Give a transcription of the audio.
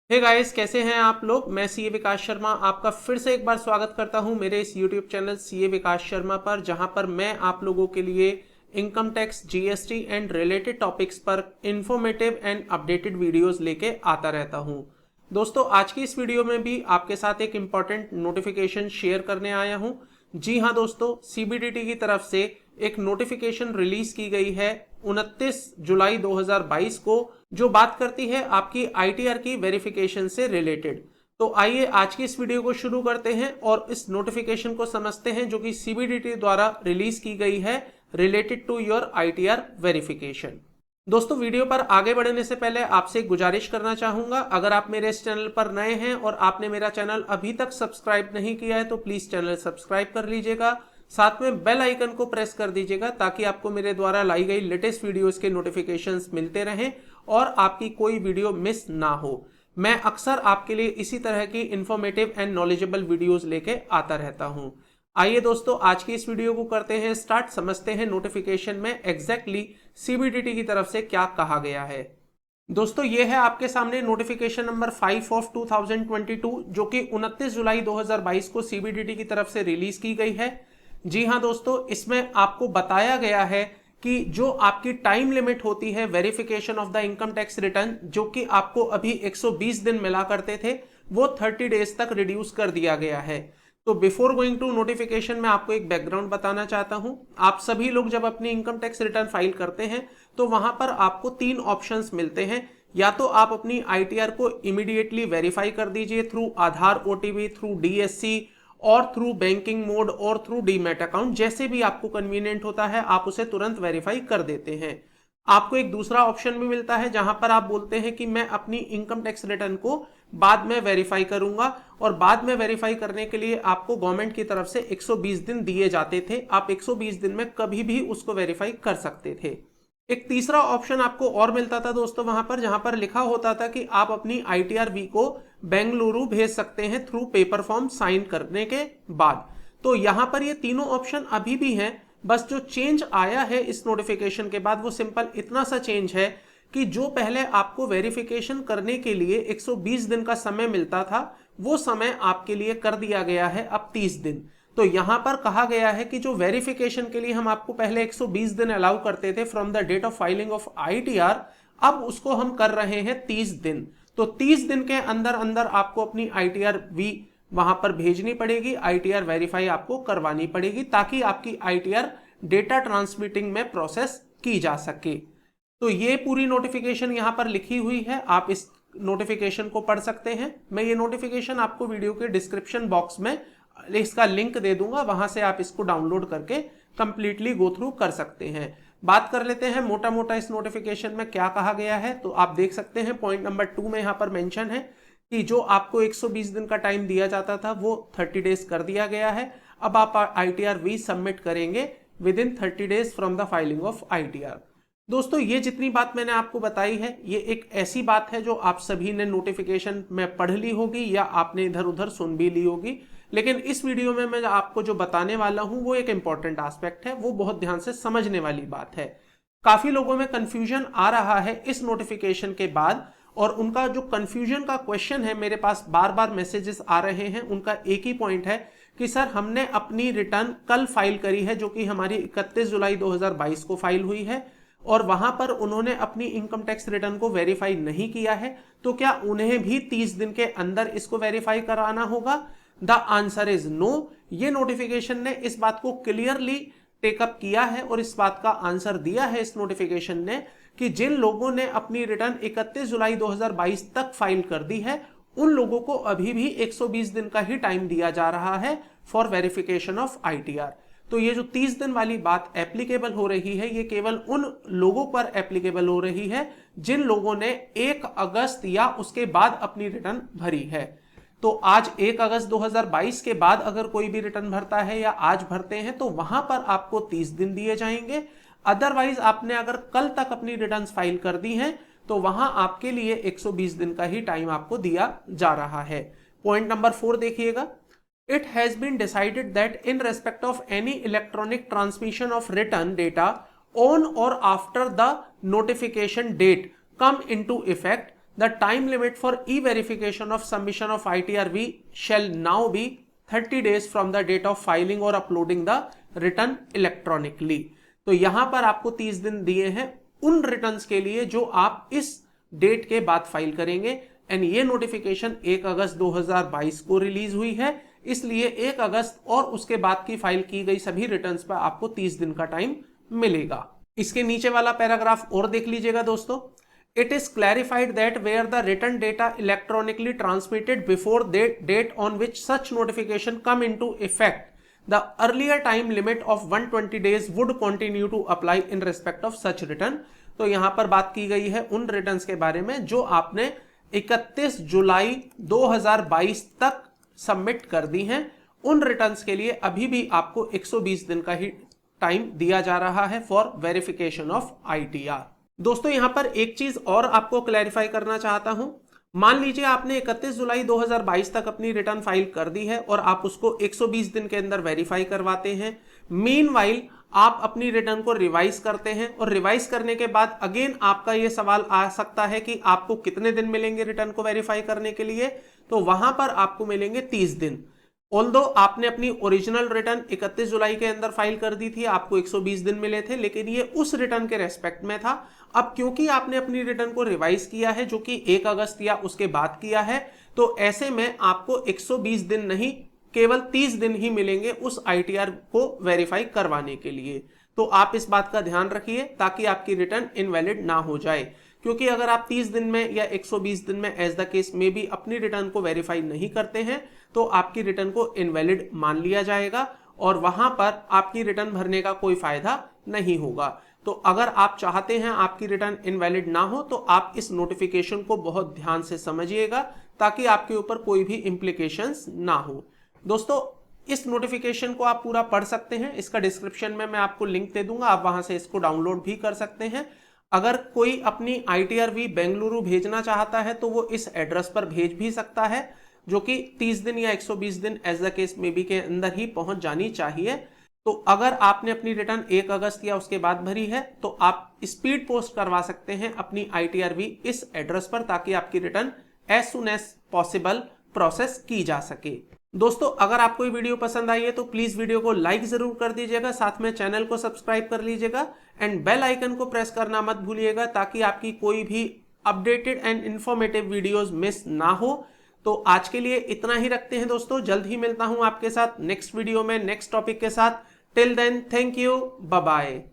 Hey guys, कैसे हैं आप लोग। मैं सीए विकास शर्मा आपका फिर से एक बार स्वागत करता हूं मेरे इस यूट्यूब चैनल सीए विकास शर्मा पर, जहां पर मैं आप लोगों के लिए income tax, GST and related topics पर इंफॉर्मेटिव एंड अपडेटेड वीडियोस लेके आता रहता हूं। दोस्तों, आज की इस वीडियो में भी आपके साथ एक इम्पॉर्टेंट नोटिफिकेशन शेयर करने आया हूं। जी हां दोस्तों, सीबीडीटी की तरफ से एक नोटिफिकेशन रिलीज की गई है 29 जुलाई 2022 को, जो बात करती है आपकी आईटीआर की वेरिफिकेशन से रिलेटेड। तो आइए आज की इस वीडियो को शुरू करते हैं और इस नोटिफिकेशन को समझते हैं जो कि सीबीडीटी द्वारा रिलीज की गई है related to your ITR verification. दोस्तों, वीडियो पर आगे बढ़ने से पहले आपसे एक गुजारिश करना चाहूंगा, अगर आप मेरे इस चैनल पर नए हैं और आपने मेरा चैनल अभी तक सब्सक्राइब नहीं किया है तो प्लीज चैनल सब्सक्राइब कर लीजिएगा। साथ में बेल आइकन को प्रेस कर दीजिएगा ताकि आपको मेरे द्वारा लाई गई लेटेस्ट वीडियोस के नोटिफिकेशंस मिलते रहें और आपकी कोई वीडियो मिस ना हो। मैं अक्सर आपके लिए इसी तरह की इंफॉर्मेटिव एंड नॉलेजेबल वीडियोस लेके आता रहता हूं। आइए दोस्तों, आज की इस वीडियो को करते हैं स्टार्ट। समझते हैं नोटिफिकेशन में एग्जैक्टली सीबीडीटी की तरफ से क्या कहा गया है। दोस्तों, ये है आपके सामने नोटिफिकेशन नंबर 5 ऑफ 2022, जो कि 29 जुलाई 2022 को सीबीडीटी की तरफ से रिलीज की गई है। जी हां दोस्तों, इसमें आपको बताया गया है कि जो आपकी टाइम लिमिट होती है verification of the income tax return, जो कि आपको अभी 120 दिन मिला करते थे, वो 30 डेज तक रिड्यूस कर दिया गया है। तो बिफोर गोइंग टू नोटिफिकेशन मैं आपको एक बैकग्राउंड बताना चाहता हूं। आप सभी लोग जब अपनी इनकम टैक्स रिटर्न फाइल करते हैं तो वहां पर आपको 3 ऑप्शंस मिलते हैं। या तो आप अपनी आईटीआर को इमीडिएटली वेरीफाई कर दीजिए थ्रू आधार ओटीपी, थ्रू डीएससी और थ्रू बैंकिंग मोड और थ्रू डीमैट अकाउंट, जैसे भी आपको कन्वीनियंट होता है आप उसे तुरंत वेरीफाई कर देते हैं। आपको एक दूसरा ऑप्शन भी मिलता है जहां पर आप बोलते हैं कि मैं अपनी इनकम टैक्स रिटर्न को बाद में वेरीफाई करूंगा, और बाद में वेरीफाई करने के लिए आपको गवर्नमेंट की तरफ से 120 दिन दिए जाते थे। आप 120 दिन में कभी भी उसको वेरीफाई कर सकते थे। एक तीसरा ऑप्शन आपको और मिलता था दोस्तों वहां पर, जहां पर लिखा होता था कि आप अपनी आईटीआर वी को बेंगलुरु भेज सकते हैं थ्रू पेपर फॉर्म साइन करने के बाद। तो यहां पर ये तीनों ऑप्शन अभी भी हैं। बस जो चेंज आया है इस नोटिफिकेशन के बाद वो सिंपल इतना सा चेंज है कि जो पहले आपको वेरिफिकेशन करने के लिए 120 दिन का समय मिलता था, वो समय आपके लिए कर दिया गया है अब 30 दिन। तो यहां पर कहा गया है कि जो वेरिफिकेशन के लिए हम आपको पहले 120 दिन अलाउ करते थे from the date of filing of ITR, अब उसको हम कर रहे हैं 30 दिन। तो 30 दिन के अंदर अंदर आपको अपनी आईटीआर वी वहां पर भेजनी पड़ेगी, आईटीआर वेरीफाई आपको करवानी पड़ेगी, ताकि आपकी आईटीआर डेटा ट्रांसमिटिंग में प्रोसेस की जा सके। तो ये पूरी नोटिफिकेशन यहां पर लिखी हुई है, आप इस नोटिफिकेशन को पढ़ सकते हैं। मैं ये नोटिफिकेशन आपको वीडियो के डिस्क्रिप्शन बॉक्स में इसका लिंक दे दूंगा, वहां से आप इसको डाउनलोड करके कंप्लीटली गो थ्रू कर सकते हैं। बात कर लेते हैं मोटा मोटा इस नोटिफिकेशन में क्या कहा गया है। तो आप देख सकते हैं पॉइंट नंबर 2 में यहां पर मेंशन है कि जो आपको 120 दिन का टाइम दिया जाता था वो 30 डेज कर दिया गया है। अब आप आईटीआर वी सबमिट करेंगे with in 30 days from the filing of ITR. दोस्तों, ये जितनी बात मैंने आपको बताई है, ये एक ऐसी बात है जो आप सभी ने नोटिफिकेशन में पढ़ ली होगी या आपने इधर उधर सुन भी ली होगी। लेकिन इस वीडियो में मैं आपको जो बताने वाला हूं वो एक इंपॉर्टेंट एस्पेक्ट है, वो बहुत ध्यान से समझने वाली बात है। काफी लोगों में कंफ्यूजन आ रहा है इस नोटिफिकेशन के बाद, और उनका जो कंफ्यूजन का क्वेश्चन है, मेरे पास बार बार मैसेजेस आ रहे हैं। उनका एक ही पॉइंट है कि सर, हमने अपनी रिटर्न कल फाइल करी है, जो कि हमारी 31 जुलाई 2022 को फाइल हुई है, और वहां पर उन्होंने अपनी इनकम टैक्स रिटर्न को वेरीफाई नहीं किया है, तो क्या उन्हें भी 30 दिन के अंदर इसको वेरीफाई कराना होगा? The answer is no. ये नोटिफिकेशन ने इस बात को क्लियरली टेकअप किया है और इस बात का आंसर दिया है इस नोटिफिकेशन ने कि जिन लोगों ने अपनी रिटर्न 31 जुलाई 2022 तक फाइल कर दी है, उन लोगों को अभी भी 120 दिन का ही टाइम दिया जा रहा है फॉर वेरिफिकेशन ऑफ आईटीआर। तो ये जो 30 दिन वाली बात एप्लीकेबल हो रही है, ये केवल उन लोगों पर एप्लीकेबल हो रही है जिन लोगों ने 1 अगस्त या उसके बाद अपनी रिटर्न भरी है। तो आज 1 अगस्त 2022 के बाद अगर कोई भी रिटर्न भरता है या आज भरते हैं तो वहां पर आपको 30 दिन दिए जाएंगे। अदरवाइज आपने अगर कल तक अपनी रिटर्न्स फाइल कर दी हैं तो वहां आपके लिए 120 दिन का ही टाइम आपको दिया जा रहा है। पॉइंट नंबर 4 देखिएगा। It has been decided that in respect of any electronic transmission of written data on or after the notification date come into effect, the time limit for e verification of submission of ITR-V shall now be 30 days from the date of filing और uploading the return electronically. तो यहां पर आपको 30 दिन दिए हैं उन returns के लिए जो आप इस डेट के बाद फाइल करेंगे। एंड ये नोटिफिकेशन 1 अगस्त 2022 को रिलीज हुई है, इसलिए 1 अगस्त और उसके बाद की फाइल की गई सभी रिटर्न्स पर आपको 30 दिन का टाइम मिलेगा। इसके नीचे वाला पैराग्राफ और देख लीजिएगा दोस्तों। It is clarified that where the written data electronically transmitted before the date on which such notification come into effect, the earlier time limit of 120 days would continue to apply in respect of such return। तो यहां पर बात की गई है उन returns के बारे में जो आपने 31 जुलाई 2022 तक सबमिट कर दी हैं। उन रिटर्न्स के लिए अभी भी आपको 120 दिन का ही टाइम दिया जा रहा है फॉर वेरिफिकेशन ऑफ ITR। दोस्तों यहां पर एक चीज और आपको क्लैरिफाई करना चाहता हूं। मान लीजिए आपने 31 जुलाई 2022 तक अपनी रिटर्न फाइल कर दी है और आप उसको 120 दिन के अंदर वेरीफाई करवाते हैं। मीनवाइल आप अपनी रिटर्न को रिवाइज करते हैं और रिवाइज करने के बाद अगेन आपका यह सवाल आ सकता है कि आपको कितने दिन मिलेंगे रिटर्न को वेरीफाई करने के लिए। तो वहां पर आपको मिलेंगे 30 दिन। ऑल्दो आपने अपनी ओरिजिनल रिटर्न 31 जुलाई के अंदर फाइल कर दी थी, आपको 120 दिन मिले थे, लेकिन ये उस रिटर्न के रेस्पेक्ट में था। अब क्योंकि आपने अपनी रिटर्न को रिवाइज किया है जो कि 1 अगस्त या उसके बाद किया है, तो ऐसे में आपको 120 दिन नहीं केवल 30 दिन ही मिलेंगे उस ITR को वेरीफाई करवाने के लिए। तो आप इस बात का ध्यान रखिए ताकि आपकी रिटर्न इनवैलिड ना हो जाए, क्योंकि अगर आप 30 दिन में या 120 दिन में एज द केस में भी अपनी रिटर्न को वेरीफाई नहीं करते हैं तो आपकी रिटर्न को इनवैलिड मान लिया जाएगा और वहां पर आपकी रिटर्न भरने का कोई फायदा नहीं होगा। तो अगर आप चाहते हैं आपकी रिटर्न इनवैलिड ना हो तो आप इस नोटिफिकेशन को बहुत ध्यान से समझिएगा ताकि आपके ऊपर कोई भी इंप्लीकेशंस ना हो। दोस्तों इस नोटिफिकेशन को आप पूरा पढ़ सकते हैं, इसका डिस्क्रिप्शन में मैं आपको लिंक दे दूंगा, आप वहां से इसको डाउनलोड भी कर सकते हैं। अगर कोई अपनी ITR-V बेंगलुरु भेजना चाहता है तो वो इस एड्रेस पर भेज भी सकता है, जो कि 30 दिन या 120 दिन as the case may be के अंदर ही पहुंच जानी चाहिए। तो अगर आपने अपनी रिटर्न 1 अगस्त या उसके बाद भरी है तो आप स्पीड पोस्ट करवा सकते हैं अपनी ITR-V इस एड्रेस पर, ताकि आपकी return as soon as possible process की जा सके। दोस्तों अगर आपको ये वीडियो पसंद आई है तो प्लीज वीडियो को लाइक जरूर कर दीजिएगा, साथ में चैनल को सब्सक्राइब कर लीजिएगा एंड बेल आइकन को प्रेस करना मत भूलिएगा ताकि आपकी कोई भी updated and informative videos miss ना हो। तो आज के लिए इतना ही रखते हैं दोस्तों, जल्द ही मिलता हूं आपके साथ नेक्स्ट वीडियो में नेक्स्ट टॉपिक के साथ। Till then thank you, bye bye.